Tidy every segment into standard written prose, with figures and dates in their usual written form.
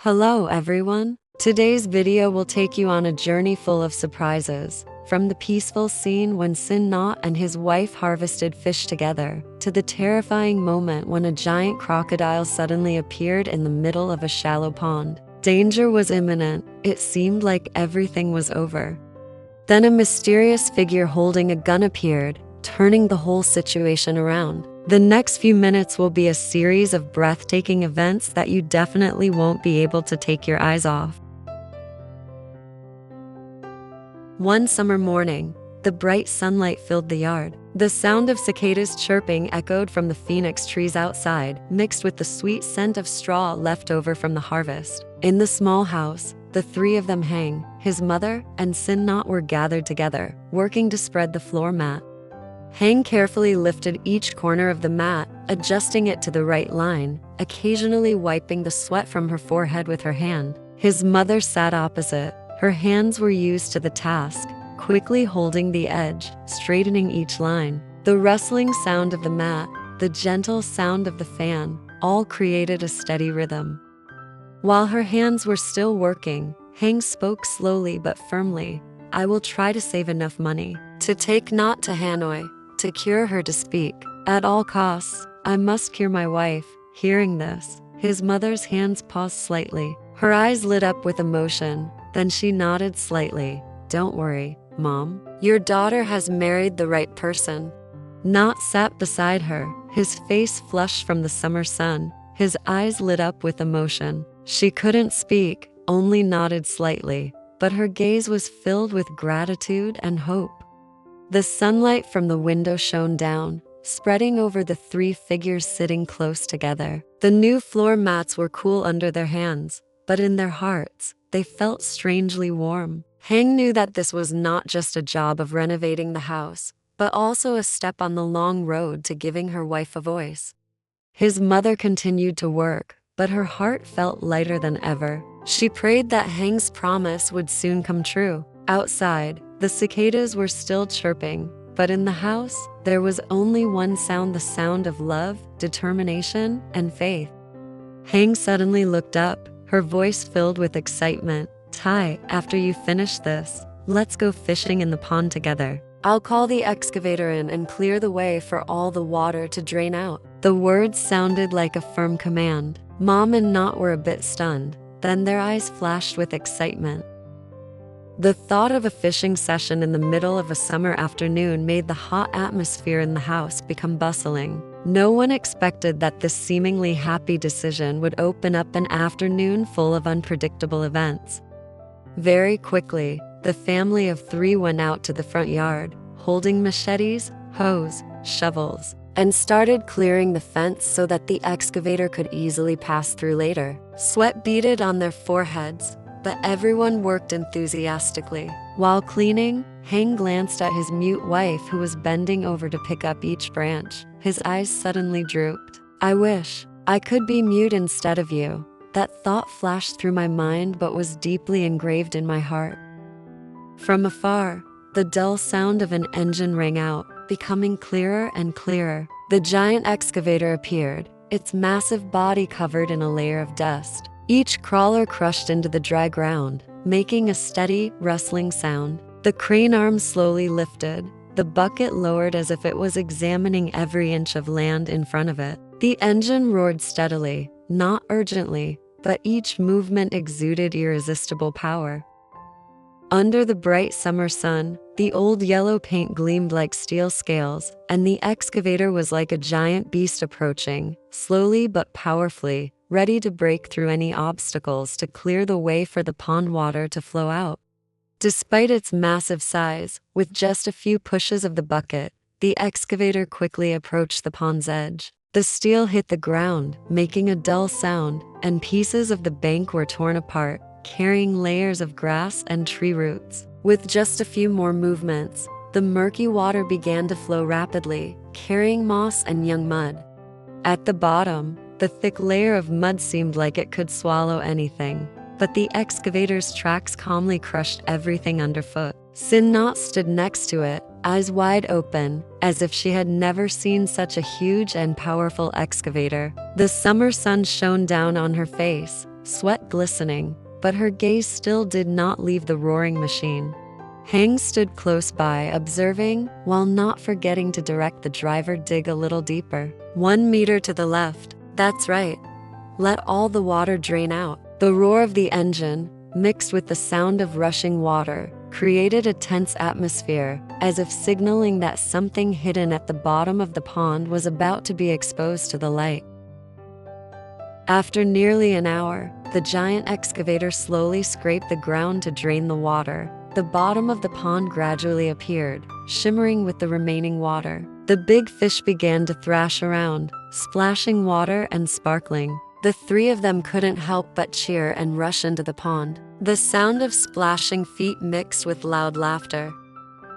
Hello everyone. Today's video will take you on a journey full of surprises. From the peaceful scene when Nhat and his wife harvested fish together, to the terrifying moment when a giant crocodile suddenly appeared in the middle of a shallow pond. Danger was imminent. It seemed like everything was over. Then a mysterious figure holding a gun appeared, turning the whole situation around. The next few minutes will be a series of breathtaking events that you definitely won't be able to take your eyes off. One summer morning, the bright sunlight filled the yard. The sound of cicadas chirping echoed from the phoenix trees outside, mixed with the sweet scent of straw left over from the harvest. In the small house, the three of them, Hang, his mother, and Nhat, were gathered together, working to spread the floor mat. Hang carefully lifted each corner of the mat, adjusting it to the right line, occasionally wiping the sweat from her forehead with her hand. His mother sat opposite. Her hands were used to the task, quickly holding the edge, straightening each line. The rustling sound of the mat, the gentle sound of the fan, all created a steady rhythm. While her hands were still working, Hang spoke slowly but firmly. "I will try to save enough money to take Nhat to Hanoi, to cure her to speak. At all costs, I must cure my wife." Hearing this, his mother's hands paused slightly. Her eyes lit up with emotion, then she nodded slightly. "Don't worry, Mom. Your daughter has married the right person." Nhat sat beside her, his face flushed from the summer sun, his eyes lit up with emotion. She couldn't speak, only nodded slightly, but her gaze was filled with gratitude and hope. The sunlight from the window shone down, spreading over the three figures sitting close together. The new floor mats were cool under their hands, but in their hearts, they felt strangely warm. Hang knew that this was not just a job of renovating the house, but also a step on the long road to giving her wife a voice. His mother continued to work, but her heart felt lighter than ever. She prayed that Hang's promise would soon come true. Outside, the cicadas were still chirping, but in the house, there was only one sound, the sound of love, determination, and faith. Hang suddenly looked up, her voice filled with excitement. "Tai, after you finish this, let's go fishing in the pond together. I'll call the excavator in and clear the way for all the water to drain out." The words sounded like a firm command. Mom and Nhat were a bit stunned, then their eyes flashed with excitement. The thought of a fishing session in the middle of a summer afternoon made the hot atmosphere in the house become bustling. No one expected that this seemingly happy decision would open up an afternoon full of unpredictable events. Very quickly, the family of three went out to the front yard, holding machetes, hoes, shovels, and started clearing the fence so that the excavator could easily pass through later. Sweat beaded on their foreheads, but everyone worked enthusiastically. While cleaning, Hang glanced at his mute wife who was bending over to pick up each branch. His eyes suddenly drooped. "I wish I could be mute instead of you." That thought flashed through my mind but was deeply engraved in my heart. From afar, the dull sound of an engine rang out, becoming clearer and clearer. The giant excavator appeared, its massive body covered in a layer of dust. Each crawler crushed into the dry ground, making a steady, rustling sound. The crane arm slowly lifted, the bucket lowered as if it was examining every inch of land in front of it. The engine roared steadily, not urgently, but each movement exuded irresistible power. Under the bright summer sun, the old yellow paint gleamed like steel scales, and the excavator was like a giant beast approaching, slowly but powerfully, ready to break through any obstacles to clear the way for the pond water to flow out. Despite its massive size, with just a few pushes of the bucket, the excavator quickly approached the pond's edge. The steel hit the ground, making a dull sound, and pieces of the bank were torn apart, carrying layers of grass and tree roots. With just a few more movements, the murky water began to flow rapidly, carrying moss and young mud. At the bottom, the thick layer of mud seemed like it could swallow anything, but the excavator's tracks calmly crushed everything underfoot. Nhat stood next to it, eyes wide open, as if she had never seen such a huge and powerful excavator. The summer sun shone down on her face, sweat glistening, but her gaze still did not leave the roaring machine. Hang stood close by, observing, while not forgetting to direct the driver dig a little deeper. 1 meter to the left. That's right. Let all the water drain out. The roar of the engine, mixed with the sound of rushing water, created a tense atmosphere, as if signaling that something hidden at the bottom of the pond was about to be exposed to the light. After nearly an hour, the giant excavator slowly scraped the ground to drain the water. The bottom of the pond gradually appeared, shimmering with the remaining water. The big fish began to thrash around, splashing water and sparkling. The three of them couldn't help but cheer and rush into the pond. The sound of splashing feet mixed with loud laughter.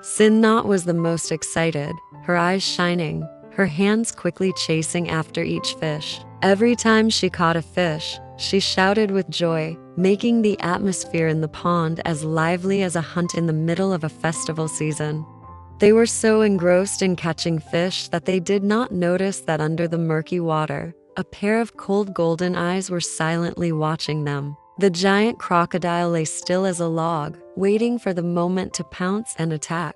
Sinnhat was the most excited, her eyes shining, her hands quickly chasing after each fish. Every time she caught a fish, she shouted with joy, making the atmosphere in the pond as lively as a hunt in the middle of a festival season. They were so engrossed in catching fish that they did not notice that under the murky water, a pair of cold golden eyes were silently watching them. The giant crocodile lay still as a log, waiting for the moment to pounce and attack.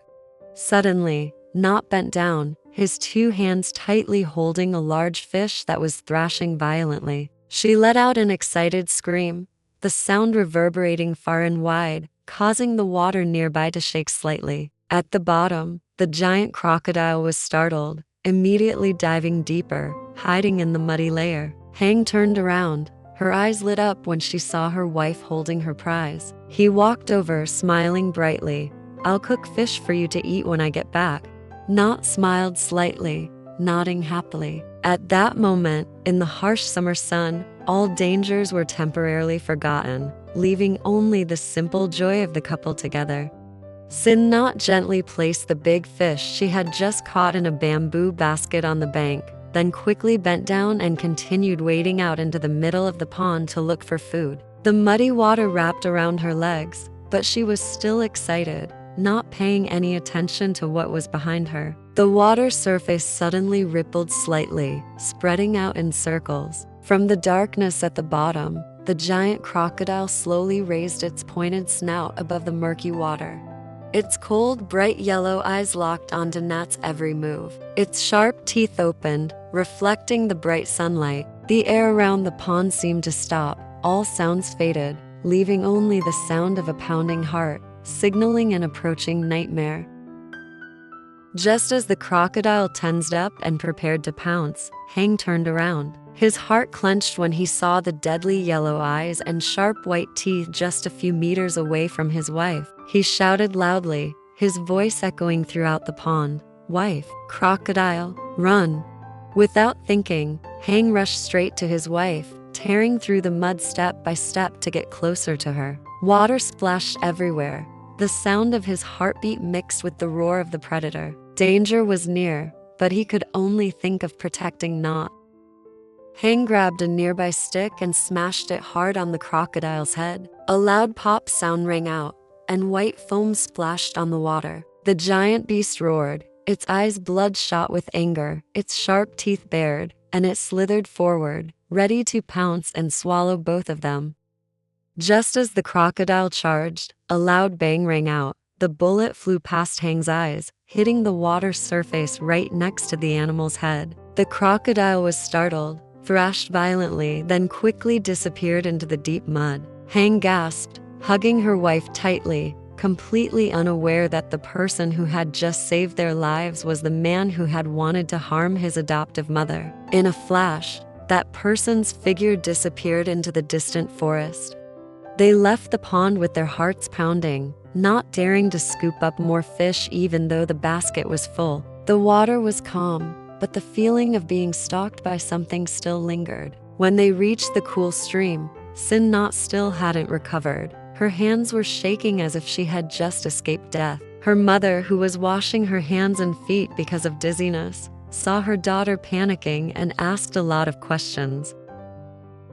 Suddenly, Nhat bent down, his 2 hands tightly holding a large fish that was thrashing violently. She let out an excited scream, the sound reverberating far and wide, causing the water nearby to shake slightly. At the bottom, the giant crocodile was startled, immediately diving deeper, hiding in the muddy layer. Hang turned around. Her eyes lit up when she saw her wife holding her prize. He walked over, smiling brightly. "I'll cook fish for you to eat when I get back." Nhat smiled slightly, nodding happily. At that moment, in the harsh summer sun, all dangers were temporarily forgotten, leaving only the simple joy of the couple together. Sinnhat gently placed the big fish she had just caught in a bamboo basket on the bank, then quickly bent down and continued wading out into the middle of the pond to look for food. The muddy water wrapped around her legs, but she was still excited, not paying any attention to what was behind her. The water surface suddenly rippled slightly, spreading out in circles. From the darkness at the bottom, the giant crocodile slowly raised its pointed snout above the murky water. Its cold, bright yellow eyes locked onto Nhat's every move. Its sharp teeth opened, reflecting the bright sunlight. The air around the pond seemed to stop. All sounds faded, leaving only the sound of a pounding heart, signaling an approaching nightmare. Just as the crocodile tensed up and prepared to pounce, Hang turned around. His heart clenched when he saw the deadly yellow eyes and sharp white teeth just a few meters away from his wife. He shouted loudly, his voice echoing throughout the pond, "Wife, crocodile, run!" Without thinking, Hang rushed straight to his wife, tearing through the mud step by step to get closer to her. Water splashed everywhere, the sound of his heartbeat mixed with the roar of the predator. Danger was near, but he could only think of protecting Nhat. Hang grabbed a nearby stick and smashed it hard on the crocodile's head. A loud pop sound rang out, and white foam splashed on the water. The giant beast roared, its eyes bloodshot with anger, its sharp teeth bared, and it slithered forward, ready to pounce and swallow both of them. Just as the crocodile charged, a loud bang rang out. The bullet flew past Hang's eyes, hitting the water surface right next to the animal's head. The crocodile was startled, thrashed violently, then quickly disappeared into the deep mud. Hang gasped, hugging her wife tightly, completely unaware that the person who had just saved their lives was the man who had wanted to harm his adoptive mother. In a flash, that person's figure disappeared into the distant forest. They left the pond with their hearts pounding, not daring to scoop up more fish even though the basket was full. The water was calm, but the feeling of being stalked by something still lingered. When they reached the cool stream, Sinnhat still hadn't recovered. Her hands were shaking as if she had just escaped death. Her mother, who was washing her hands and feet because of dizziness, saw her daughter panicking and asked a lot of questions.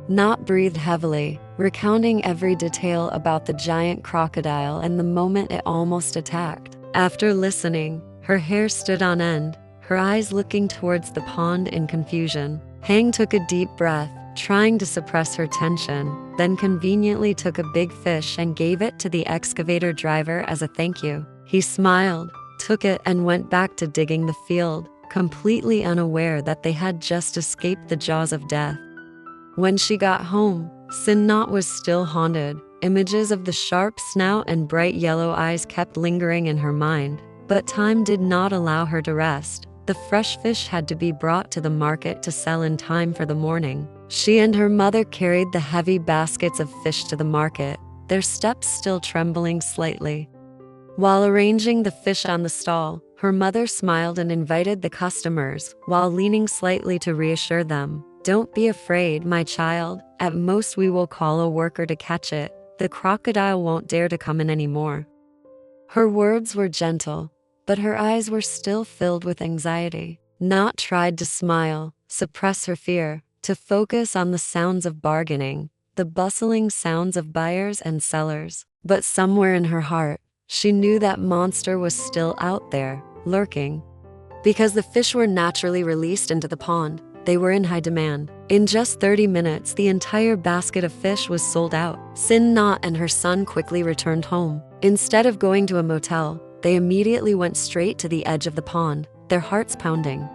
Nhat breathed heavily, recounting every detail about the giant crocodile and the moment it almost attacked. After listening, her hair stood on end, her eyes looking towards the pond in confusion. Hang took a deep breath, trying to suppress her tension, then conveniently took a big fish and gave it to the excavator driver as a thank you. He smiled, took it, and went back to digging the field, completely unaware that they had just escaped the jaws of death. When she got home, Nhat was still haunted. Images of the sharp snout and bright yellow eyes kept lingering in her mind, but time did not allow her to rest. The fresh fish had to be brought to the market to sell in time for the morning. She and her mother carried the heavy baskets of fish to the market, their steps still trembling slightly. While arranging the fish on the stall, her mother smiled and invited the customers, while leaning slightly to reassure them. "Don't be afraid, my child. At most we will call a worker to catch it. The crocodile won't dare to come in anymore." Her words were gentle, but her eyes were still filled with anxiety. Nhat tried to smile, suppress her fear, to focus on the sounds of bargaining, the bustling sounds of buyers and sellers. But somewhere in her heart, she knew that monster was still out there, lurking. Because the fish were naturally released into the pond, they were in high demand. In just 30 minutes, the entire basket of fish was sold out. Nhat and her son quickly returned home. Instead of going to a motel, they immediately went straight to the edge of the pond, their hearts pounding.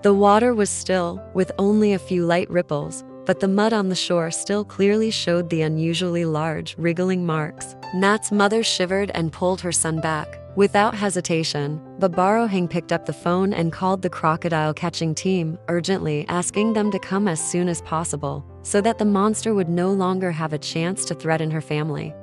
The water was still, with only a few light ripples, but the mud on the shore still clearly showed the unusually large, wriggling marks. Nhat's mother shivered and pulled her son back. Without hesitation, Babarohang picked up the phone and called the crocodile catching team, urgently asking them to come as soon as possible, so that the monster would no longer have a chance to threaten her family.